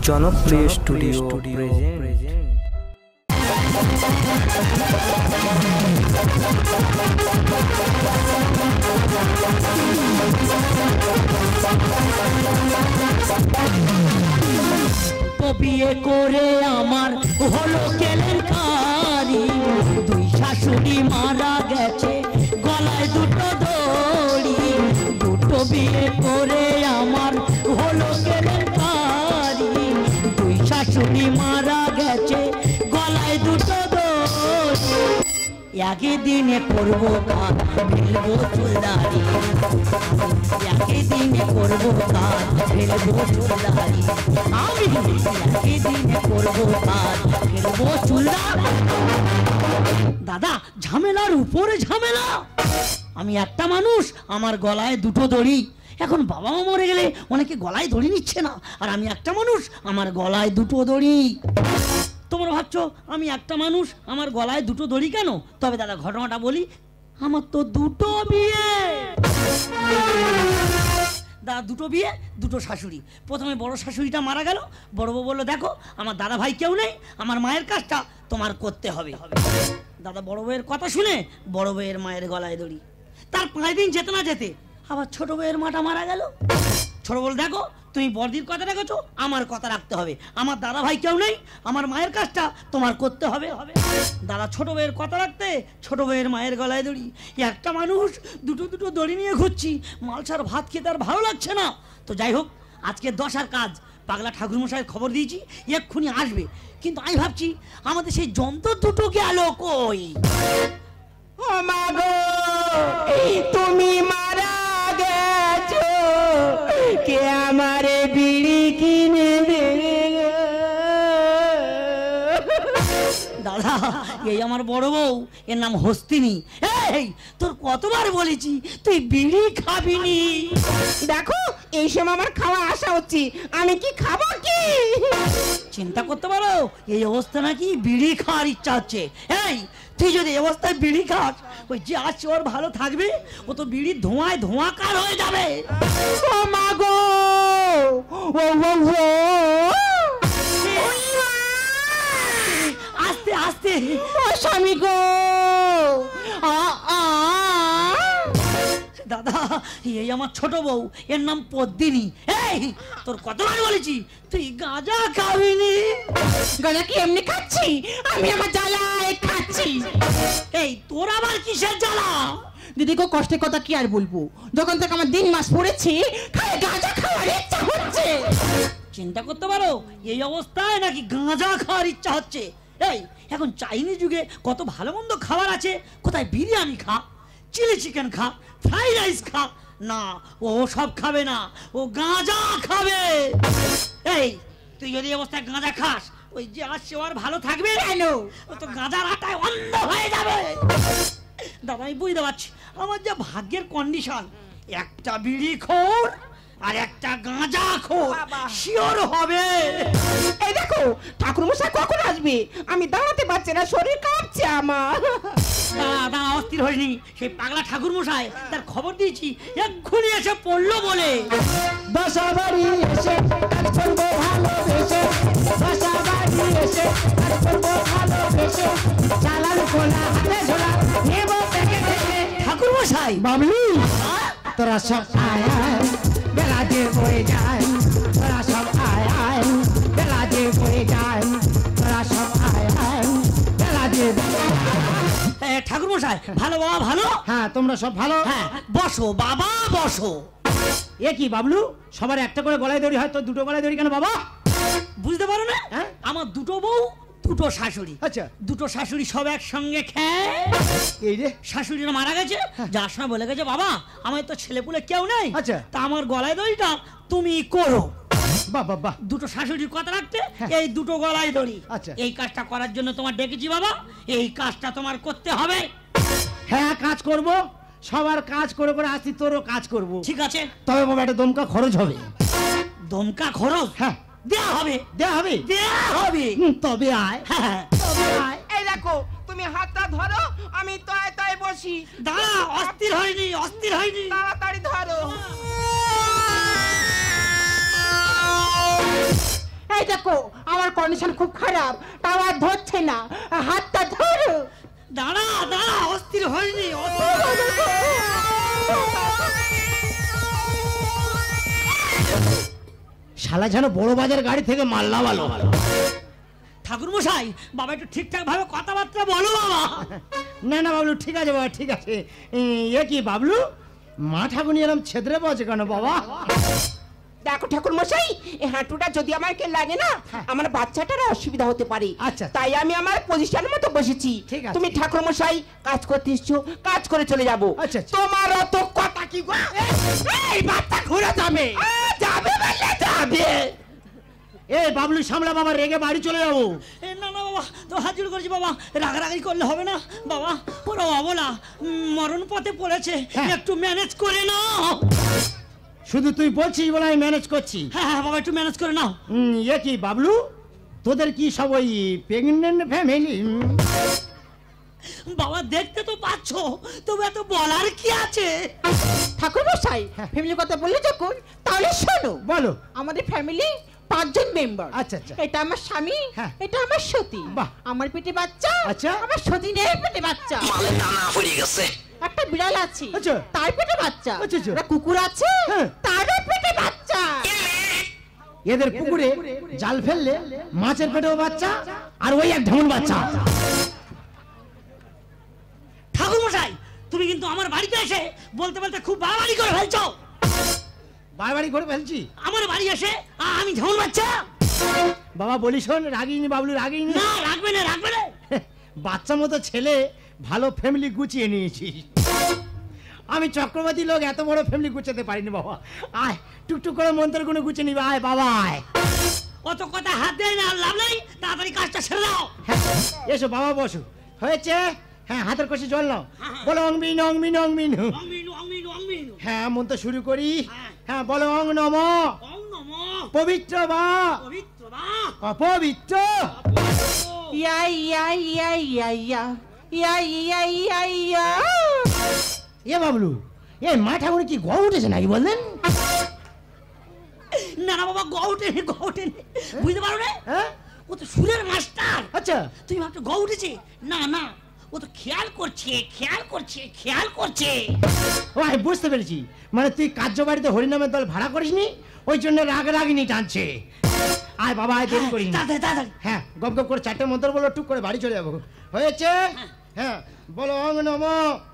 জনপ্রিয় studio present. বিয়ে করে আমার হলো কেলেঙ্কারি, দুই শাশুড়ি মারা গেছে গলায় দুটো দড়ি। দুটো বিয়ে করে আমার হলো কেলেঙ্কারি, দুই শাশুড়ি মারা গেছে গলায় দুটো দড়ি। একই দিনে করবো কাজ ফেলবো চুলদারি, একই দিনে করবো কাজ ফেলবো চুলদারি, আমি একই দিনে করবো কাজ ফেলবো চুলদারি। দাদা ঝামেলার উপরে ঝামেলা। আমি একটা মানুষ, আমার গলায় দুটো দড়ি। এখন বাবা মা মরে গেলে অনেকে গলায় দড়ি নিচ্ছে না, আর আমি একটা মানুষ, আমার গলায় দুটো দড়ি। তোমরা ভাবছো আমি একটা মানুষ, আমার গলায় দুটো দড়ি কেন? তবে দাদা ঘটনাটা বলি, আমার তো দুটো বিয়ে। দাদা দুটো বিয়ে, দুটো শাশুড়ি। প্রথমে বড় শাশুড়িটা মারা গেল, বড় বউ বললো দেখো আমার দাদা ভাই কেউ নেই, আমার মায়ের কাজটা তোমার করতে হবে। দাদা বড় বউয়ের কথা শুনে বড় বউয়ের মায়ের গলায় দড়ি। তার 5 দিন যেতে না যেতে আবার ছোট বউয়ের মাটা মারা গেল। ছোট বল দেখো তুমি বড়দির কথা রেখেছো, আমার কথা রাখতে হবে, আমার দাদা ভাই কেউ নেই, আমার মায়ের কাজটা তোমার করতে হবে। দাদা ছোট বউয়ের কথা রাখতে ছোট বউয়ের মায়ের গলায় দড়ি। একটা মানুষ দুটো দুটো দড়ি নিয়ে ঘুরছি, মালসার ভাত খেতে আর ভালো লাগছে না। তো যাই হোক, আজকে 10 কাজ পাগলা ঠাকুরমশাইয়ের খবর দিয়েছি, এক্ষুনি আসবে। কিন্তু আমি ভাবছি আমাদের সেই যন্ত্র দুটো গেল কই? ও মা গো, তুমি মারা গেছো, কে আমারে বিড়ি কিনে দেবে? দাদা এই আমার বড় বউ, এর নাম হস্তিনী। এই তোর কতবার বলেছি তুই বিড়ি খাবিনি। দেখো এই সময় আমার খাওয়া আসা হচ্ছে, আমি কি খাবো কি? চিন্তা করতে পারো এই অবস্থা নাকি বিড়ি খাওয়ার ইচ্ছা হচ্ছে। এই তুই যদি এই অবস্থায় বিড়ি খাস, ওই যে আজ ওর ভালো থাকবে, ও তো বিড়ির ধোঁয়ায় ধোঁয়াকার হয়ে যাবে। ও মা গো, ও ও ও আস্তে আস্তে। ও স্বামী গো, দাদা এই আমার ছোট বউ, এর নাম পদ্মিনী। এই তোর কতবার বলেছি তুই গাঁজা খাবিনি। গাঁজা কি এমনি খাচ্ছি? আমি আমার জ্বালায় খাচ্ছি। এই তোর আবার কিসের জ্বালা? দিদি গো, কষ্টের কথা কি আর বলবো, যখন থেকে আমার দিন মাস পড়েছি খালি গাঁজা খাওয়ার ইচ্ছা হচ্ছে। চিন্তা করতে পারো এই অবস্থায় নাকি গাঁজা খাওয়ার ইচ্ছা হচ্ছে। এই এখন চাইনিজ যুগে কত ভালো মন্দ খাবার আছে, কোথায় বিরিয়ানি খা, চিলি চিকেন খা, ফ্রাইড রাইস খা, না ও সব খাবে না, ও গাঁজা খাবে। এই তুই যদি অবস্থায় গাঁজা খাস, ওই যে আসছে ওর ভালো থাকবে কেন? ও তো গাঁজার আটায় অন্ধ হয়ে যাবে। দাদা আমি বুঝতে পারছি আমার যে ভাগ্যের কন্ডিশন, একটা বিড়ি খোর আর একটা গাঁজা খোর শিওর হবে। এই দেখো ঠাকুরমশাই কখন আসবে, আমি দাঁড়াতে পারছি না, শরীর কাঁপছে আমার। দাদা অস্থির হয়নি, সেই পাগলা ঠাকুর মশাই তার খবর দিয়েছি, এক্ষুনি এসে পড়লো বলে। বাসাবাড়ি এসে কাজ করবো ভালোবেসে, বাসাবাড়ি এসে কাজ করবো ভালোবেসে, চালান খোলা হাতে ঝোলা নেব থেকে থেকে। ঠাকুর মশাই বাবলু তোরা সব আয় আয়, বেলা যে বয়ে যায়, তোরা সব আয় আয়, বেলা যে বয়ে যায়, তোরা সব আয় আয়, বেলা যে। ঠাকুর মশাই ভালো বাবা ভালো? হ্যাঁ তোমরা সব ভালো? হ্যাঁ বসো বাবা বসো। এ কি বাবলু, সবার একটা করে গলায় দড়ি হয়, তো দুটো গলায় দড়ি কেন বাবা? বুঝতে পারো না? হ্যাঁ? আমার দুটো বউ দুটো শাশুড়ি। আচ্ছা। দুটো শাশুড়ি সব একসঙ্গে খেয়ে, এই রে শাশুড়িরা মারা গেছে, যার সময় বলে গেছে বাবা আমার তো ছেলেপুলে কেউ নেই, আচ্ছা। তা আমার গলায় দড়িটা তুমি করো। বাহ বাহ বাহ। দুটো শাশুড়ির কথা রাখতে এই দুটো গলায় দড়ি। আচ্ছা। এই কাজটা করার জন্য তোমার ডেকেছি বাবা, এই কাজটা তোমার করতে হবে। হ্যাঁ কাজ করব, সবার কাজ করে করে আসছি, তোরও কাজ করব। ঠিক আছে, তবে বাবা একটা দমকা খরচ হবে। দমকা খরচ? হ্যাঁ দেয়া হবে, দেয়া হবে, দেয়া হবে। তবে আয়। হ্যাঁ তবে আয়। এই দেখো তুমি হাতটা ধরো, আমি তয় তয় বসি। দাঁড়া, অস্থির হয়নি, অস্থির হয়নি, তাড়াতাড়ি ধরো। এই দেখো আমার কন্ডিশন খুব খারাপ, তাও আর ধরছে না, হাতটা ধরো। দাঁড়া দাঁড়া, অস্থির হয়নি। শালা যেন বড় বাজার গাড়ি থেকে মাল নামালো। ঠাকুর মশাই, বাবা একটু ঠিকঠাক ভাবে কথাবার্তা বলো বাবা। না না বাবলু, ঠিক আছে বাবা, ঠিক আছে। এ কি বাবলু, মা ঠাকুনি এরম ছেদরে বসে কেন বাবা? দেখো ঠাকুর মশাই, এই হাঁটুটা যদি আমাকে লাগে না, আমার বাচ্চাটার অসুবিধা হতে পারে। আচ্ছা। তাই আমি আমার পজিশনের মতো বসেছি। ঠিক আছে। তুমি ঠাকুর মশাই কাজ করতে এসছো, কাজ করে চলে যাবো। আচ্ছা, আচ্ছা। তোমার অত কথা কি গো? এই বাচ্চা ঘুরে যাবে। যাবে বললে যাবে। এ বাবলু সামলা বাবা, রেগে বাড়ি চলে যাবো। না না বাবা, তো হাত জোড় করছি বাবা, রাগারাগি করলে হবে না বাবা। ওরা অবলা মরণ পথে পড়েছে, হ্যাঁ। একটু ম্যানেজ করে নাও। শুধু তুই বলছিস বলে আমি ম্যানেজ করছি। হ্যাঁ হ্যাঁ বাবা, একটু ম্যানেজ করে নাও। এ কি বাবলু, তোদের কি সব ওই প্রেগনেন্ট ফ্যামিলি? বাবা দেখতে তো পাচ্ছ, তবে এত বলার কি আছে? ঠাকুর মশাই, ফ্যামিলি কথা বললে যখন, তাহলে শোনো। বলো। আমাদের ফ্যামিলি 5 জন মেম্বার। আচ্ছা, আচ্ছা। এটা আমার স্বামী, হ্যাঁ। এটা আমার সতী, বাহ। আমার পেটে বাচ্চা, আচ্ছা। আমার সতীনের পেটে বাচ্চা, একটা বিড়াল আছে, আচ্ছা। তার পেটে বাচ্চা, আচ্ছা, আচ্ছা। একটা কুকুর আছে, হ্যাঁ। তারও পেটে বাচ্চা। এদের পুকুরে জাল ফেললে মাছের পেটেও বাচ্চা, আর ওই এক ঢামুন বাচ্চা। ঠাকুর মশাই, তুমি কিন্তু আমার বাড়িতে এসে বলতে বলতে খুব বাড়াবাড়ি করে ফেলছো। বাড়ি করে ফেলছি? আমার বাড়ি এসে আমি ঝাউন বাচ্চা? বাবা বলি শোন, রাগিনি বাবলু, রাগিনি। না, রাখবে না, রাখবে না। বাচ্চা মতো ছেলে, ভালো ফ্যামিলি গুছিয়ে নিয়েছি। আমি চক্রবর্তী লোক, এত বড় ফ্যামিলি গুছাতে পারিনি বাবা। আয় টুকটুক করে মন্ত্র গুলো গুছিয়ে নিবা। আয় বাবা আয়। অত কথা হাত দেয় না, লাভ নেই, তাড়াতাড়ি কাজটা ছেড়ে দাও। হ্যাঁ, এসো বাবা বসো। হয়েছে? হ্যাঁ, হাতের কষে জল নাও। বলো অং মিনু অং মিনু অং মিনু। অংমিনু, অংমিনু, অংমিনু। হ্যাঁ, মন্ত্র শুরু করি। হ্যাঁ। হ্যাঁ, বলো অং নম অং নমো পবিত্র বা পবিত্র বা অপবিত্র। ইয়া ইয়া ইয়া ইয়া ইয়া ইয়া ইয়া ইয়া ইয়া। এ বাবলু, এ মা ঠাকুর কি গড় উঠেছে নাকি বললেন? না না বাবা, গউটে গউটে বুঝতে পারো না? হ্যাঁ, ও তো সুরের মাস্টার। আচ্ছা। তুমি ভাবছো গউ উঠেছে? না না, ও তো খেয়াল করছে, খেয়াল করছে, খেয়াল করছে। ও আমি বুঝতে পেরেছি, মানে তুই কার্য বাড়িতে হরিনামের দল ভাড়া করিসনি, ওই জন্য রাগ রাগিনি টানছে। আয় বাবা আয়, দেরি করিনি। তাড়াতাড়ি তাড়াতাড়ি। হ্যাঁ, গপ গপ করে 4টে মন্ত্র বলো, টুক করে বাড়ি চলে যাবো। হয়েছে? হ্যাঁ, বলো অং নম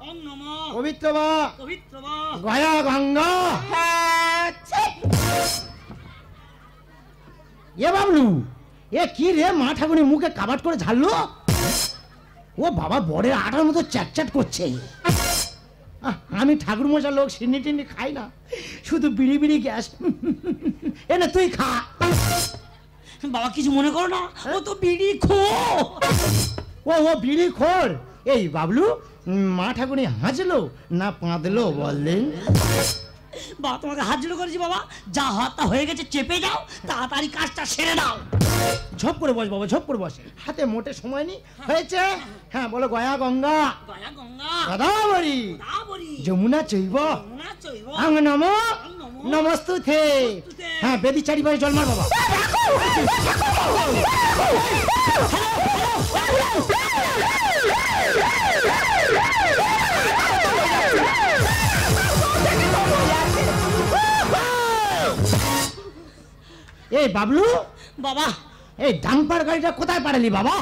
অং নমো পবিত্র বা পবিত্র বা গয়া গঙ্গা। হ্যাঁ, ছি। এ বাবলু, এ কি রে, মা ঠাকুরি মুখে কাবাট করে ঝাড়লো? ও বাবা, বড়ের আটার মতো চ্যাট করছে। আমি ঠাকুর মশার লোক, সিন্নি টিন্নি খাই না, শুধু বিড়ি বিড়ি গ্যাস। এ না তুই খা। বাবা কিছু মনে করো না, ও তো বিড়ি খো। ও বিড়ি খোর। এই বাবলু, মা ঠাকুরি হাঁচলো না পাঁদলো বললেন? বাবা তোমাকে হাত জোড়ো করেছি বাবা, যা হাতটা হয়ে গেছে চেপে যাও, তাড়াতাড়ি কাজটা সেরে দাও। ঝপ করে বস বাবা, ঝপ করে বসে, হাতে মোটে সময় নেই। হয়েছে? হ্যাঁ, বলো গয়া গঙ্গা গয়া গঙ্গা গদাবরী দাবরী যমুনা চৈব যমুনা চৈব আং নম নমো নমস্তুতে। নমস্তুতে। হ্যাঁ, বেদি চারিপাশে জল মার বাবা। এই বাবলু, বাবা এই ডাম্পার গাড়িটা কোথায় পাঠালি বাবা?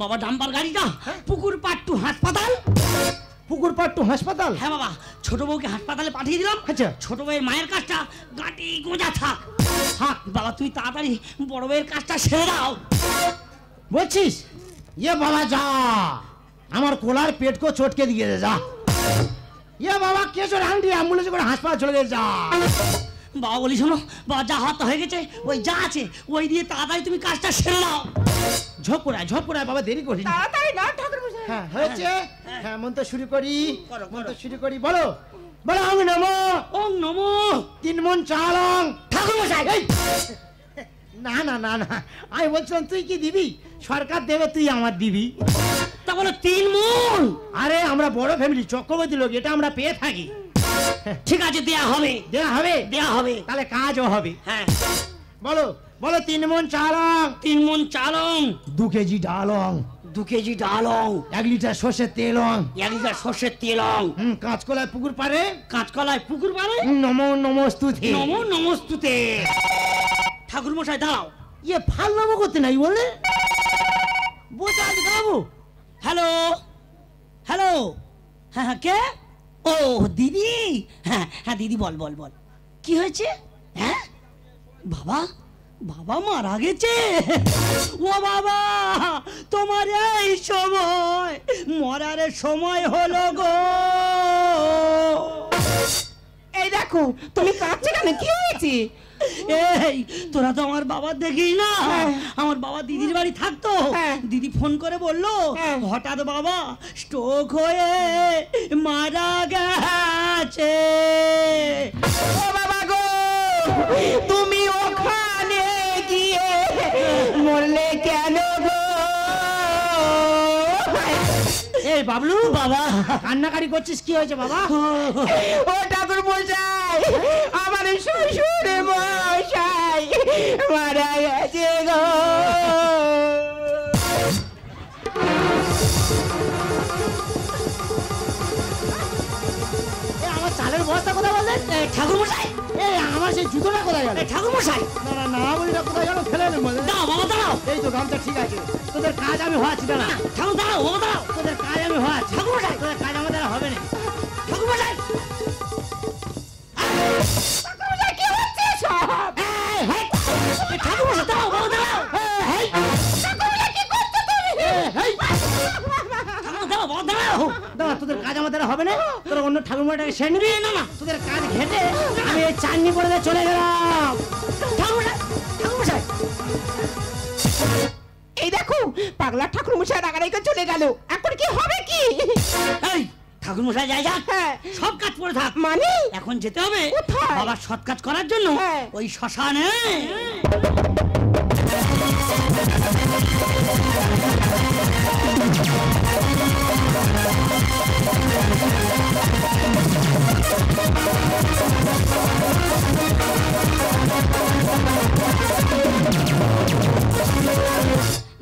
বাবা ডাম্পার গাড়িটা পুকুর পাট্টু হাসপাতাল। পুকুর পাট্টু হাসপাতাল? হ্যাঁ বাবা, ছোট বউকে হাসপাতালে পাঠিয়ে দিলাম। আচ্ছা। ছোট বউয়ের মায়ের কাজটা গাঁটি গোঁজা থাক। থাক। বাবা তুই তাড়াতাড়ি বড় বউয়ের কাজটা সেরে দাও। বলছিস? ইয়ে বাবা যা, আমার কোলার পেট কো চটকে দিয়ে দে যা। ইয়ে বাবা কেশর হান্ডি অ্যাম্বুলেন্সে করে হাসপাতাল চলে গেছে যা। বাবা বলি শোনো, বাবা যা হাত হয়ে গেছে, ওই যা আছে ওই দিয়ে তাড়াতাড়ি তুমি কাজটা সেরে দাও। ঝপ করে বাবা, দেরি করি। তাড়াতাড়ি না ঠাকুর মশাই। হ্যাঁ, হয়েছে? হ্যাঁ, মন্ত্র শুরু করি। করো, মন্ত্র শুরু করি। বলো বলো অং নম ওং নমো 3 মন চালং। ঠাকুর মশাই। এই, না না না না, আমি বলছিলাম তুই কি দিবি? সরকার দেবে, তুই আমার দিবি। তা বলো 3 মণ। আরে আমরা বড় ফ্যামিলি, চক্রবর্তী লোক, এটা আমরা পেয়ে থাকি। ঠিক আছে, দেয়া হবে, দেয়া হবে? দেয়া হবে। তাহলে কাজও হবে। হ্যাঁ বলো বলো 3 মণ চালং। 3 মণ চালং। 2 কেজি ডালং। 2 কেজি ডালং। 1 লিটার সর্ষের তেলং। 1 লিটার সর্ষের তেলং। কাঁচকলায় পুকুর পারে। কাঁচকলায় পুকুর পারে। নমো নমস্তুতে। নমো নমস্তুতে। ঠাকুর মশাই দাঁড়াও। ইয়ে ফাল নামো করতে নাই বলে বোঝা আজ বাবু। হ্যালো হ্যালো, হ্যাঁ হ্যাঁ কে? ও দিদি, হ্যাঁ হ্যাঁ দিদি বল বল বল, কি হয়েছে? হ্যাঁ বাবা, বাবা মারা গেছে? ও বাবা, তোমার এই সময় মরার সময় হলো গো। এই দেখো তুমি কাঁদছো কেন, কি হয়েছে? এই তোরা তো আমার বাবা দেখিস না, আমার বাবা দিদির বাড়ি থাকতো। দিদি ফোন করে বললো হঠাৎ বাবা স্ট্রোক হয়ে মারা গেছে। ও বাবা গো, তুমি ওখানে গিয়ে মরলে কেন গো? এই বাবলু, বাবা কান্নাকারি করছিস, কি হয়েছে বাবা? ও ঠাকুর মশাই, আমার শ্বশুর মশাই মারা গেছে গো। আমার চালের বস্তা কোথায় বললেন? ঠাকুর মশাই, এই আমার সেই জুতোটা কোথায় গেল? ঠাকুর মশাই না না না বলি না, কোথায় গেল? ফেলে নেই বলে। দাঁড়াও বাবা দাঁড়াও। এই তো গামছা ঠিক আছে, তোদের কাজ আমি হওয়াচ্ছি। দাঁড়া ঠাকুর দাঁড়াও বাবা দাঁড়াও। তোদের কাজ আমি হওয়াচ্ছি। ঠাকুর মশাই, তোদের কাজ আমার দ্বারা হবে না। ঠাকুর মশাই, কি হচ্ছে সব? ঠাকুর মশাই দাঁড়াও বাবা দাঁড়াও। কি করছো তুমি? ঠাকুর দাঁড়াও বাবা দাঁড়াও। দাঁড়া, তোদের কাজ আমার দ্বারা হবে না। তোরা অন্য ঠাকুরমাটাকে সেরে নিবি। না না, তোদের কাজ ঘেটে আমি এই চাটনি করে দিয়ে চলে গেলাম। ঠাকুর মশাই, ঠাকুর মশাই, এই দেখো পাগলা ঠাকুর মশাই রাগারাগি করে চলে গেল, এখন কি হবে কি? এই ঠাকুর মশাই যাই যাক, হ্যাঁ। সব কাজ পড়ে থাক। মানে এখন যেতে হবে কোথায়? বাবার সৎ কাজ করার জন্য হ্যাঁ। ওই শ্মশানে।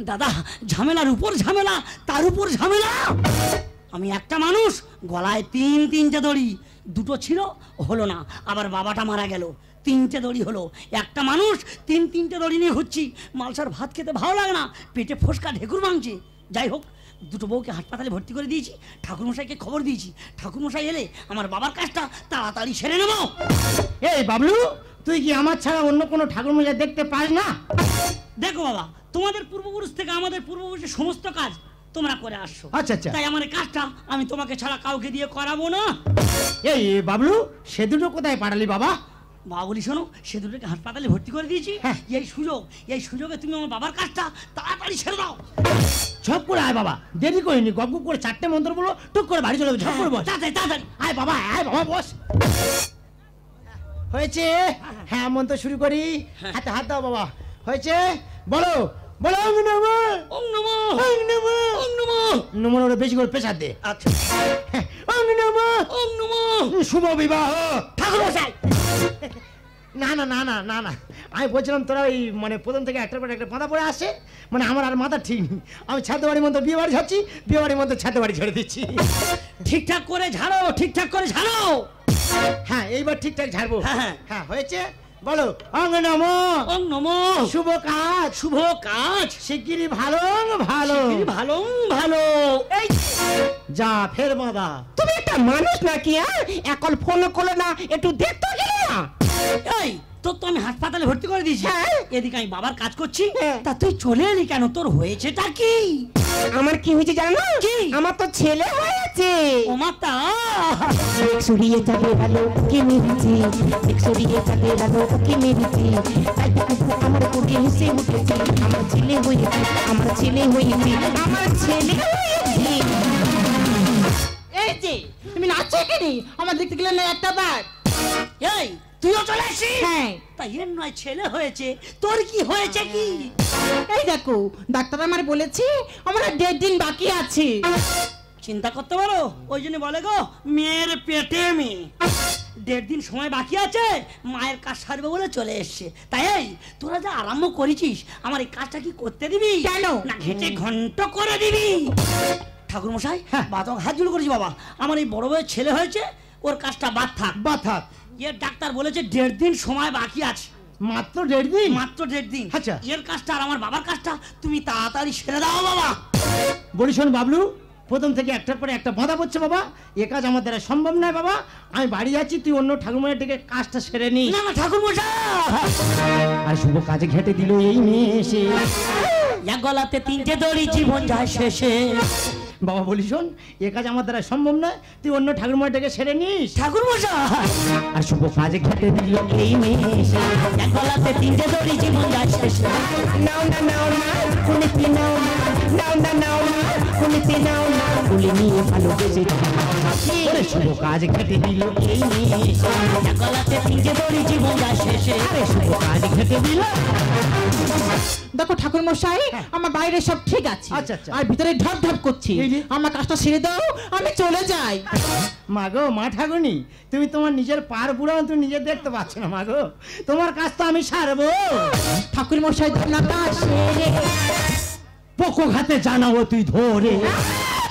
দাদা, ঝামেলার উপর ঝামেলা, তার উপর ঝামেলা। আমি একটা মানুষ, গলায় 3-3টে দড়ি, 2টো ছিল হলো না, আবার বাবাটা মারা গেল, 3টে দড়ি হলো। একটা মানুষ 3-3টে দড়ি নিয়ে হচ্ছি, মালসার ভাত খেতে ভালো লাগে না, পেটে ফোসকা ঢেকুর ভাঙছে। যাই হোক, 2টো বউকে হাসপাতালে ভর্তি করে দিয়েছি, ঠাকুরমশাইকে খবর দিয়েছি, ঠাকুরমশাই এলে আমার বাবার কাজটা তাড়াতাড়ি সেরে নেব। এই বাবলু, তুই কি আমার ছাড়া অন্য কোনো ঠাকুরমশাই দেখতে পাস না? দেখো বাবা, তোমাদের পূর্বপুরুষ থেকে আমাদের পূর্বপুরুষের সমস্ত কাজ তোমরা করে আসছো। আচ্ছা আচ্ছা। তাই আমার এই কাজটা আমি তোমাকে ছাড়া কাউকে দিয়ে করাবো না। এই বাবলু, সে দুটো কোথায় পাঠালি বাবা? বাবা বলি শোনো, সে দুটোকে হাসপাতালে ভর্তি করে দিয়েছি। হ্যাঁ। এই সুযোগে তুমি আমার বাবার কাজটা তাড়াতাড়ি ছেড়ে দাও। ঝপ করে আয় বাবা, দেরি করিনি, গপ গপ করে 4টে মন্ত্র বলো, টুক করে বাড়ি চলে যাবে। ঝপ করে বস। তাড়াতাড়ি তাড়াতাড়ি। আয় বাবা, আয় বাবা, বস। হয়েছে? হ্যাঁ, মন্ত্র শুরু করি। হাতে হাত দাও বাবা। হয়েছে? বলো বলো। ওং নমঃ ওং নমঃ ওং নমঃ ওং নমঃ। নমঃ ওটা বেশি করে প্রেসার দে। আচ্ছা। ওং নমঃ ওং নমঃ। শুভ বিবাহ। ঠাকুর মশাই, না না না না না না, আমি বলছিলাম তোরা ওই মানে প্রথম থেকে একটার পর একটা পাতা পড়ে আসে, মানে আমার আর মাথা ঠিক নেই। আমি ছাদে বাড়ির মধ্যে বিয়ে বাড়ি যাচ্ছি, বিয়ে বাড়ির মধ্যে ছাদে বাড়ি ছেড়ে দিচ্ছি। ঠিকঠাক করে ঝাড়ো, ঠিকঠাক করে ঝাড়ো। হ্যাঁ, এইবার ঠিকঠাক ঝাড়বো। হ্যাঁ, হ্যাঁ। হ্যাঁ, হয়েছে? বলো ওং নমঃ ওং নমঃ। শুভ কাজ, শুভ কাজ, শিগগিরই ভালো ভালো ভালো ভালো। এই যা ফের বাঁধা। তুমি একটা মানুষ নাকি? এখন ফোন করলো না, একটু দেখতে গেলে না? এই তোর তো আমি হাসপাতালে ভর্তি করে দিয়েছি, হ্যাঁ। এদিকে আমি বাবার কাজ করছি, হ্যাঁ। তা তুই চলে এলি কেন? তোর হয়েছেটা কি? আমার কি হয়েছে জানো না? কি? আমার তো ছেলে হয়েছে। ও মাতা, সরিয়ে চলে গেল কি মেরেছি, সরিয়ে চলে গেল কি মেরেছি, তাই আমার কোটে হেসে উঠেছি। আমার ছেলে হয়েছে, আমার ছেলে হয়েছে, আমার ছেলে হয়েছে। এই যে তুমি নাচছো কেন? আমার দেখতে গেলে না একটা বার। এই তুইও চলে আসিস? হ্যাঁ। তা এর নয় ছেলে হয়েছে, তোর কি হয়েছে কি? এই দেখো, ডাক্তার আমার বলেছে আমার আর 1.5 দিন বাকি আছে। চিন্তা করতে পারো, ওই জন্য বলে গো মেয়ের পেটে মেয়ে। 1.5 দিন সময় বাকি আছে, মায়ের কাজ সারবে বলে চলে এসছে। তাই এই তোরা যা আরম্ভ করেছিস আমার এই কাজটা কি করতে দিবি? কেন? না ঘেটে ঘন্ট করে দিবি? ঠাকুর মশাই বাবা হাত জোড় করেছি বাবা, আমার এই বড় বড় ছেলে হয়েছে, ওর কাজটা বাদ থাক। বাদ থাক। এর ডাক্তার বলেছে 1.5 দিন সময় বাকি আছে। মাত্র 1.5 দিন? মাত্র 1.5 দিন। আচ্ছা। এর কাজটা আর আমার বাবার কাজটা তুমি তাড়াতাড়ি সেরে দাও বাবা। বলি শোন বাবলু, প্রথম থেকে একটার পরে একটা বাধা পড়ছে বাবা, এ কাজ আমার দ্বারা সম্ভব নয় বাবা। আমি বাড়ি যাচ্ছি, তুই অন্য ঠাকুরমায়ের ডেকে কাজটা সেরে নিস। না না ঠাকুর মশাই, আর শুভ কাজে ঘেটে দিল এই মেয়ে এসে। এক গলাতে 3টে দড়ি, জীবন যায় শেষে। বাবা বলি শোন, এ কাজ আমার দ্বারা সম্ভব নয়, তুই অন্য ঠাকুরমায়ের ডেকে সেরে নিস। ঠাকুর মশাই, আর শুভ কাজে ঘেটে দিল এই মেয়ে এসে। এক গলাতে 3টে দড়ি, জীবন যায় শেষে। নাও না নাও না কুলিতে নাও না, নাও না নাও না কুলিতে নাও না, কুলি নিয়ে ভালোবেসে ওরে শুভ কাজে ঘেটে দিল এই মেয়ে এসে। এক গলাতে 3টে দড়ি, জীবন যায় শেষে। আরে শুভ কাজে ঘেটে দিল। দেখো ঠাকুর মশাই, আমার বাইরে সব ঠিক আছে, আচ্ছা, আচ্ছা। আর ভিতরে ঢপ ঢপ করছি। এই যে। আমার কাজটা সেরে দাও, আমি চলে যাই। মা গো, মা ঠাকুরনি, তুমি তোমার নিজের পার বুড়াও তুমি নিজে দেখতে পাচ্ছ না মা গো, তোমার কাজ তো আমি সারবো। ঠাকুর মশাই না কাজ সেরে পোকো ঘাতে জানাবো তুই ধরে।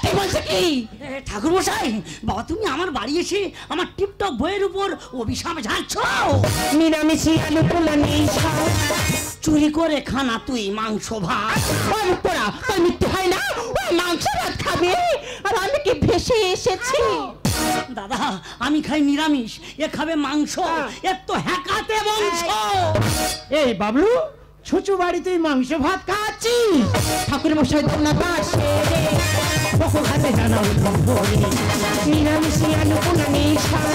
কি বলছে কি? ঠাকুর মশাই, বাবা তুমি আমার বাড়ি এসে আমার টিপটপ বইয়ের উপর অভিশাপ ঝাড়ছ। নিরামিষি আলু পোলা নেই খাও, চুরি করে খানা তুই মাংস ভাত। পোড়া তোর মৃত্যু হয় না, ও মাংস ভাত খাবে, আর আমি কি ভেসে এসেছি? দাদা আমি খাই নিরামিষ, এ খাবে মাংস, এর তো হ্যাকাতে বংশ। এই বাবলু, ছুচু বাড়ি তুই মাংস ভাত খাচ্ছিস? ঠাকুর মশাই না কাজ সেরে পোকো ঘাতে জানাবো তুই ধরে। নিরামিষি আলু পোলা নেই খাও,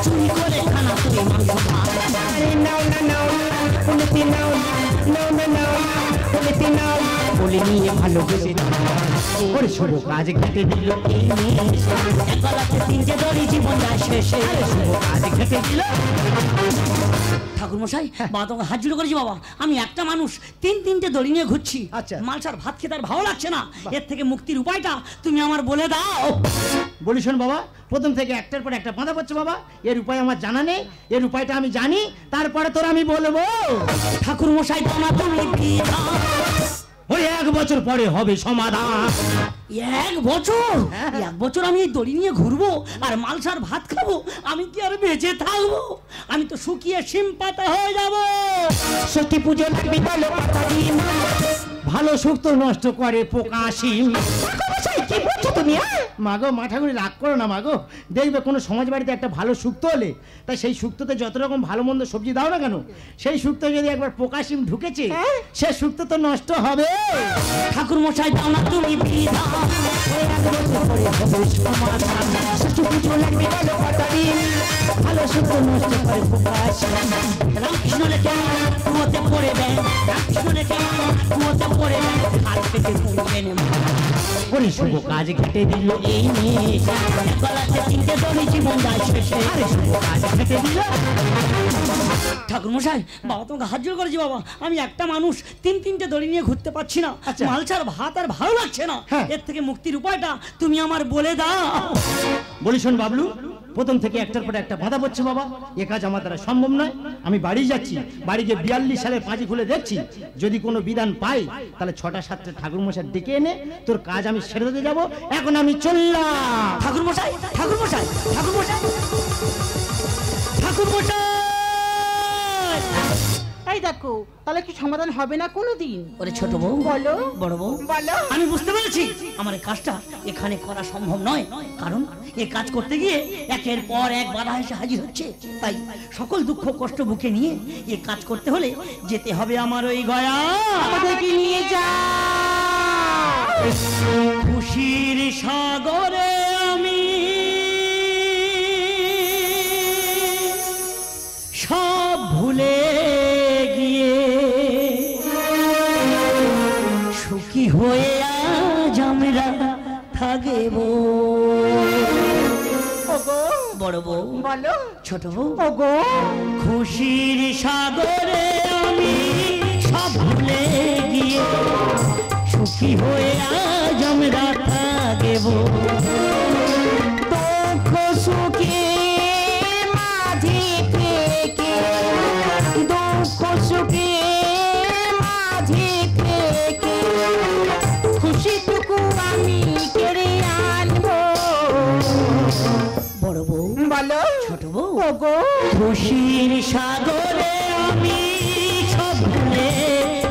চুরি করে খানা তুই মাংস ভাত। আরে নাও না নাও না কুলিতে নাও না, নাও না নাও না কুলিতে নাও, বলে নিয়ে ভালোবেসে ওরে শুভ কাজে ঘেটে দিল এই মেয়ে এসে। এক গলাতে 3টে দড়ি, জীবন যায় শেষে। আরে শুভ কাজে ঘেটে দিল। ঠাকুর মশাই বাবা তোমাকে হাত জুড়ে করেছি বাবা, আমি একটা মানুষ 3টে দড়ি নিয়ে ঘুরছি। আচ্ছা। মালসার ভাত খেতে আর ভালো লাগছে না, এর থেকে মুক্তির উপায়টা তুমি আমার বলে দাও। বলি শোন বাবা, প্রথম থেকে একটার পর একটা বাধা পড়ছে বাবা, এর উপায় আমার জানা নেই, এর উপায়টা আমি জানি, তারপরে তোর আমি বলবো। ঠাকুর মশাই তোমার তুমি বিধান। ওই 1 বছর পরে হবে সমাধান। 1 বছর? 1 বছর আমি এই দড়ি নিয়ে ঘুরবো আর মালসার ভাত খাবো, আমি কি আর বেঁচে থাকবো? আমি তো শুকিয়ে শিম পাতা হয়ে যাবো। সত্যি পুজো লাগবে বলো কথা দিন। ভালো শুক্তো নষ্ট করে পোকা শিম। ঠাকুর মশাই কি বলছো তুমি? মাগো, মা ঠাকুরি রাগ করো না মাগো, দেখবে কোনো সমাজ বাড়িতে একটা ভালো শুক্তো হলে, তাই সেই শুক্তোতে যত রকম ভালো মন্দ সবজি দাও না কেন, সেই শুক্তো যদি একবার পোকা শিম ঢুকেছে, সে শুক্তো তো নষ্ট হবে। ঠাকুর মশাই দাও না তুমি বিধান। 1 বছর পরে হবে সমাধান। সত্যি পুজো লাগবে বলো কথা দিন। ভালো শুদ্ধ নষ্ট করে প্রকাশ। রামকৃষ্ণ লেখে কুয়োতে পড়ে দেয়, রামকৃষ্ণ লেখে কুয়োতে পড়ে দেয়, হাত পেতে পুড়িয়ে নেব। ওরে শুভ কাজে ঘেটে দিল এই মেয়ে এসে। এক গলাতে 3টে দড়ি, জীবন যায় শেষে। আরে শুভ কাজে ঘেটে দিল। ঠাকুর মশাই বাবা তোমাকে হাত জোড় করেছি বাবা, আমি একটা মানুষ 3টে দড়ি নিয়ে ঘুরতে পারছি না, আচ্ছা। মালসার ভাত আর ভালো লাগছে না, হ্যাঁ। এর থেকে মুক্তির উপায়টা তুমি আমার বলে দাও। বলি শোন বাবলু, প্রথম থেকে একটার পর একটা বাধা পড়ছে বাবা, এ কাজ আমার দ্বারা সম্ভব নয়। আমি বাড়ি যাচ্ছি, বাড়ি গিয়ে 42 সালের পাঁচি খুলে দেখছি, যদি কোনো বিধান পাই তাহলে 6টা 7টা ঠাকুর মশাই ডেকে এনে তোর কাজ আমি ছেড়ে দিতে যাবো। এখন আমি চললাম। ঠাকুর মশাই, ঠাকুর মশাই, ঠাকুর মশাই, ঠাকুর মশাই। এই দেখো, তাহলে কি সমাধান হবে না কোনোদিন? ওরে ছোট বউ, বলো। বড় বউ, বলো। আমি বুঝতে পেরেছি আমার এই কাজটা এখানে করা সম্ভব নয়, কারণ এই কাজ করতে গিয়ে একের পর এক বাধা এসে হাজির হচ্ছে। তাই সকল দুঃখ কষ্ট বুকে নিয়ে এই কাজ করতে হলে যেতে হবে আমার ওই গয়া। আমাদেরকে নিয়ে যা। খুশির সাগরে আমি সব ভুলে গিয়ে সুখী হয়ে আজ আমরা থাকব। ওগো বড় বউ, বলো। ছোট বউ, ওগো খুশির সাগরে আমি সব ভুলে গিয়ে সুখী হয়ে আজ আমরা থাকব। দুঃখ সুখে খুশির সাগরে আমি সব ভুলে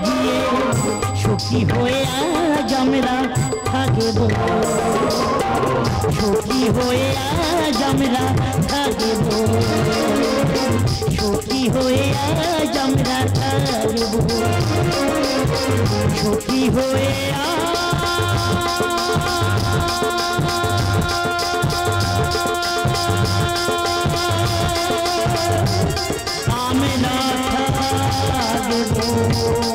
গিয়ে সুখী হয়ে আজ আমরা থাকব, সুখী হয়ে আজ আমরা থাকব, সুখী হয়ে আজ আমরা থাকব, সুখী হয়ে আমরা থাকব।